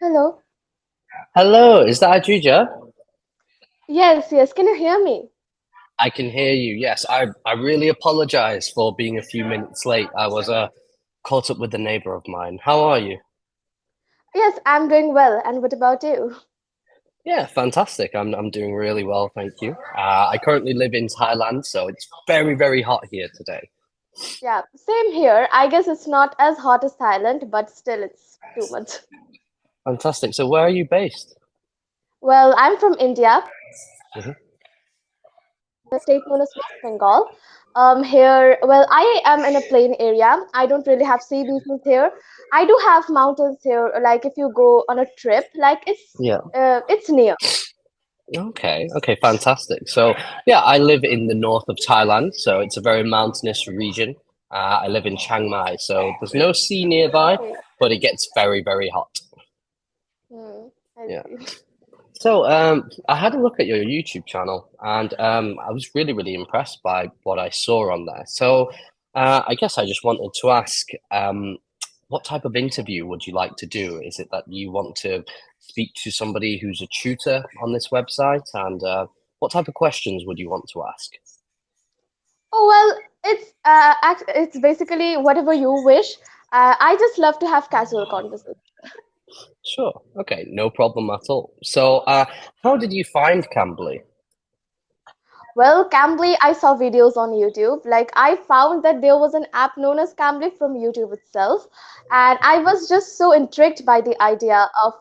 Hello. Hello, is that Adrija? Yes, yes. Can you hear me? I can hear you. Yes, I really apologize for being a few minutes late. I was caught up with a neighbor of mine. How are you? Yes, I'm doing well. And what about you? Yeah, fantastic. I'm doing really well, thank you. I currently live in Thailand, so it's very hot here today. Yeah, same here. I guess it's not as hot as Thailand, but still it's too much. Fantastic. So where are you based? Well, I'm from India, Mhm. a state known as West Bengal. Here, well, I am in a plain area. I don't really have sea beaches here. I do have mountains here. Like if you go on a trip, like Yeah. it's near. Okay, fantastic. So yeah, I live in the north of Thailand, so it's a very mountainous region. I live in Chiang Mai, so there's no sea nearby, Okay. but it gets very hot. I Yeah. see. So, I had a look at your YouTube channel, and I was really impressed by what I saw on there. So, I guess I just wanted to ask, what type of interview would you like to do? Is it that you want to speak to somebody who's a tutor on this website, and what type of questions would you want to ask? Oh well, it's basically whatever you wish. I just love to have casual conversation. Sure. Okay, no problem at all. So, how did you find Cambly? Well, Cambly, I saw videos on YouTube. Like, I found that there was an app known as Cambly from YouTube itself. And I was just so intrigued by the idea of,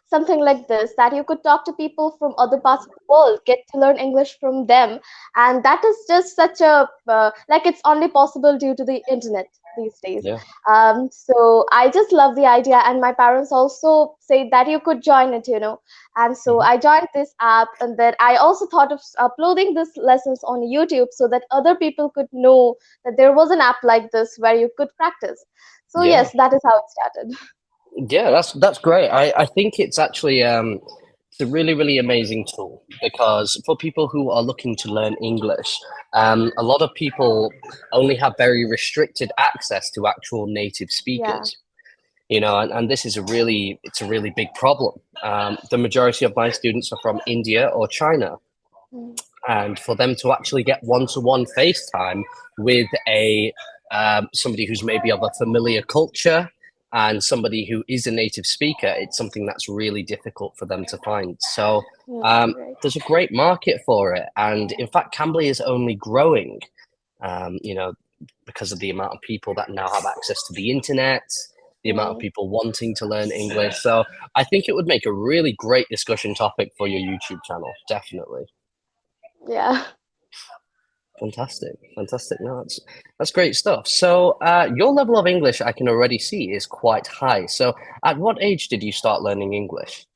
something like this, that you could talk to people from other parts of the world, get to learn English from them. And that is just such like, it's only possible due to the internet these days. Yeah. So I just love the idea. And my parents also say that you could join it. And so Mhm. I joined this app, and then I also thought of uploading these lessons on YouTube so that other people could know that there was an app like this where you could practice. So Yeah. yes, that is how it started. Yeah, that's great. I think it's actually it's a really amazing tool because for people who are looking to learn English, a lot of people only have very restricted access to actual native Yeah. speakers. And this is it's a really big problem. The majority of my students are from India or China, Mm. and for them to actually get one-to-one FaceTime with a somebody who's maybe of a familiar culture and somebody who is a native speaker, it's something that's really difficult for them to find. So Right. there's a great market for it, and in fact, Cambly is only growing. You know, because of the amount of people that now have access to the internet, the amount of Mm. people wanting to learn English. So I think it would make a really great discussion topic for your YouTube channel, definitely. Yeah. Fantastic. No, that's great stuff. So, your level of English, I can already see, is quite high. So, at what age did you start learning English?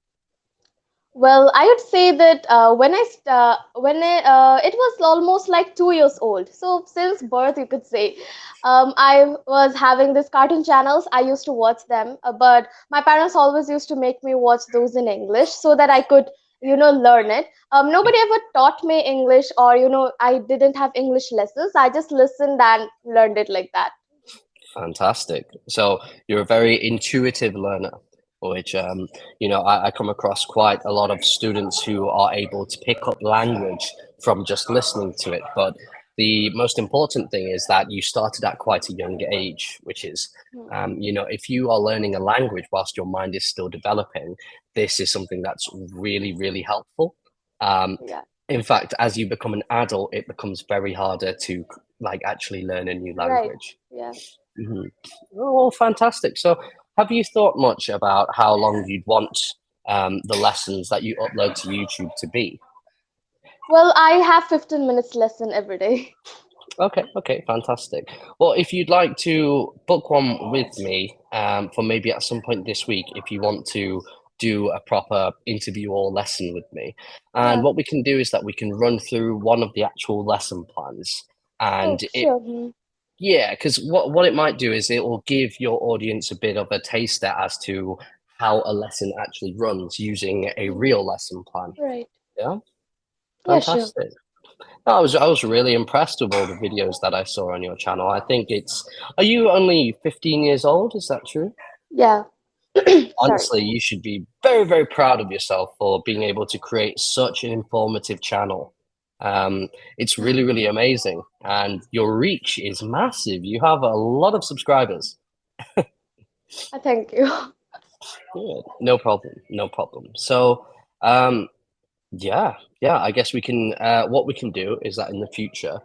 Well, I would say that it was almost like 2 years old. So since birth, you could say, I was having these cartoon channels. I used to watch them, but my parents always used to make me watch those in English so that I could, learn it. Nobody ever taught me English, or I didn't have English lessons. I just listened and learned it like that. Fantastic. So, you're a very intuitive learner, which I come across quite a lot of students who are able to pick up language from just listening to it. But the most important thing is that you started at quite a young age, which is, Hmm. if you are learning a language whilst your mind is still developing, this is something that's really helpful. Um, Yeah. in fact, as you become an adult, it becomes very harder to like actually learn a new Right. language. Yeah. Mhm. Oh, fantastic. So, have you thought much about how long you'd want the lessons that you upload to YouTube to be? Well, I have 15 minutes lesson every day. Okay, fantastic. Well, if you'd like to book one with me for maybe at some point this week, if you want to do a proper interview or lesson with me, and Yeah. what we can do is that we can run through one of the actual lesson plans, Oh, and it sure. Hmm. yeah, because what it might do is it will give your audience a bit of a taster as to how a lesson actually runs using a Hmm. real lesson plan. Right. Yeah, Yeah, sure. fantastic. No, I was really impressed with all the videos that I saw on your channel. I think it's. Are you only 15 years old? Is that true? Yeah. Sorry. Honestly, you should be very, very proud of yourself for being able to create such an informative channel. It's really, really amazing, and your reach is massive. You have a lot of subscribers. Thank you. Good. No problem. No problem. So, um, yeah, yeah. I guess we can. What we can do is that in the future,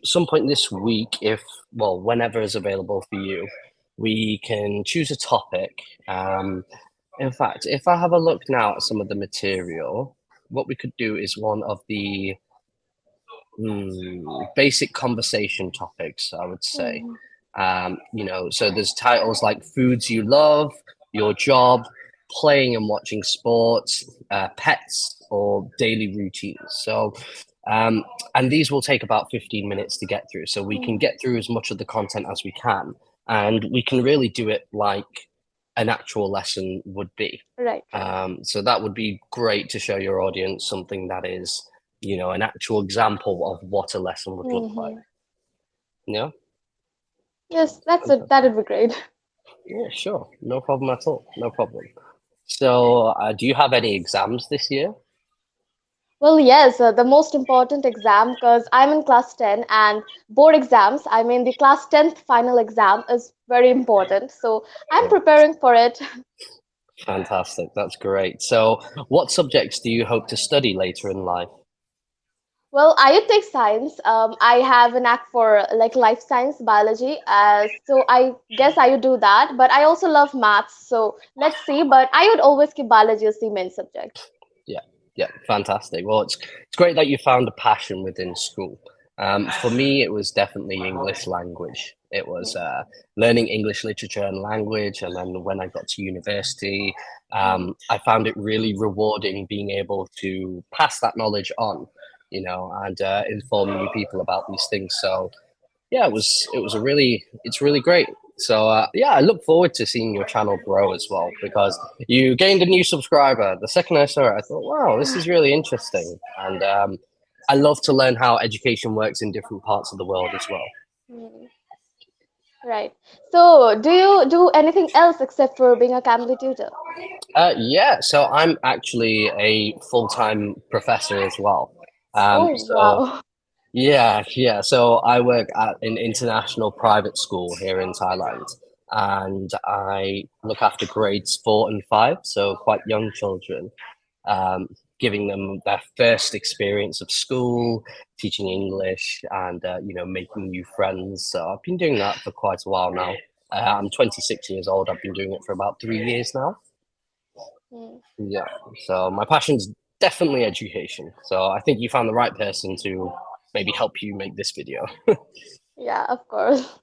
some point this week, if well, whenever is available for you, we can choose a topic. In fact, if I have a look now at some of the material, what we could do is one of the basic conversation topics, I would say. Mhm. So there's titles like foods you love, your job, playing and watching sports, pets, or daily routines. Um, and these will take about 15 minutes to get through. So we can Mhm. get through as much of the content as we can, and we can really do it like an actual lesson would be. Right, right. So that would be great to show your audience something that is, an actual example of what a lesson would look like. Hmm. Yeah. Yes, that's it. That would be great. Yeah, sure. No problem at all. No problem. So, do you have any exams this year? Well, yes, the most important exam, because I'm in class 10 and board exams, I mean, the class 10th final exam is very important. So I'm Yeah. preparing for it. Fantastic. That's great. So, what subjects do you hope to study later in life? Well, I would take science. I have a knack for like life science, biology. So I guess I would do that. But I also love maths. So let's see. But I would always keep biology as the main subject. Yeah, yeah, fantastic. Well, it's great that you found a passion within school. For me, it was definitely English language. It was Mm, learning English literature and language, and then when I got to university, mm, I found it really rewarding being able to pass that knowledge on, and inform new people about these things. So yeah, it's really great. So yeah, I look forward to seeing your channel grow as well because you gained a new subscriber. The second I saw it, I thought, wow, this is really interesting, and I love to learn how education works in different parts of the world as well. mm. Right. So do you do anything else except for being a Cambly tutor? Yeah, so I'm actually a full-time professor as well. Oh, So wow. yeah, yeah. So I work at an international private school here in Thailand, and I look after grades 4 and 5, so quite young children, um, giving them their first experience of school, teaching Mm, English, and making new friends. So I've been doing that for quite a while now. I'm 26 years old. I've been doing it for about 3 years now. mm. Yeah. So my passion's definitely education. So I think you found the right person to maybe help you make this video. Yeah, of course.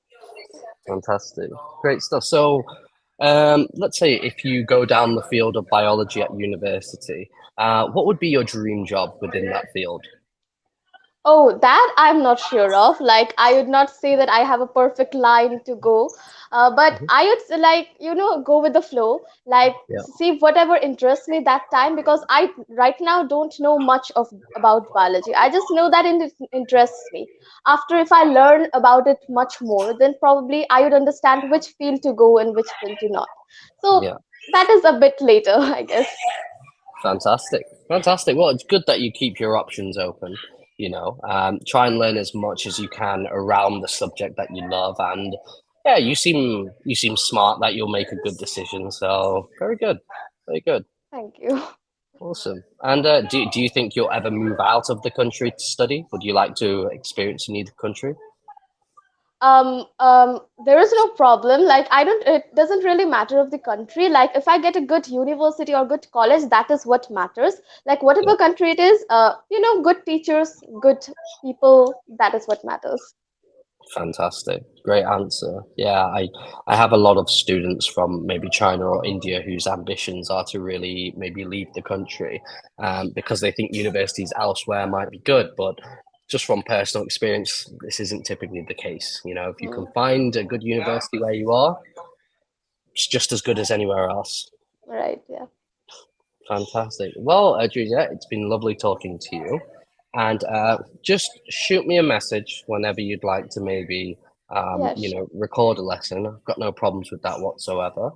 Fantastic. Great stuff. So let's say if you go down the field of biology at university, what would be your dream job within that field? Oh, that I'm not sure of. Like, I would not say that I have a perfect line to go, but Mhm. I would like, go with the flow. Like, Yeah. see whatever interests me that time because I right now don't know much of about biology. I just know that it interests me. After, if I learn about it much more, then probably I would understand which field to go and which field to not. So Yeah. that is a bit later, I guess. Fantastic. Fantastic. Well, it's good that you keep your options open. Try and learn as much as you can around the subject that you love. And yeah, you seem smart that you'll make a good decision. So very good. Very good. Thank you. Awesome. And do you think you'll ever move out of the country to study? Would you like to experience a new country? There is no problem. Like, I don't, it doesn't really matter of the country. Like, if I get a good university or good college, that is what matters. Like, Yeah. whatever country it is, good teachers, good people, that is what matters. Fantastic. Great answer. Yeah, I have a lot of students from maybe China or India whose ambitions are to really maybe leave the country because they think universities elsewhere might be good. But just from personal experience, this isn't typically the case. If you can Mm, find a good university where you are, it's just as good as anywhere else. right, yeah. Fantastic. Well, Adrija, it's been lovely talking to you. And just shoot me a message whenever you'd like to maybe, Yeah, sure. record a lesson. I've got no problems with that whatsoever.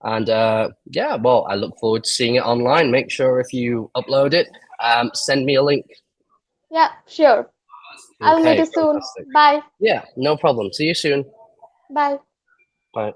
And yeah, well, I look forward to seeing it online. Make sure if you upload it, send me a link. Yeah, sure. I'll meet Okay, you soon. fantastic. Bye. Yeah, no problem. See you soon. Bye. Bye.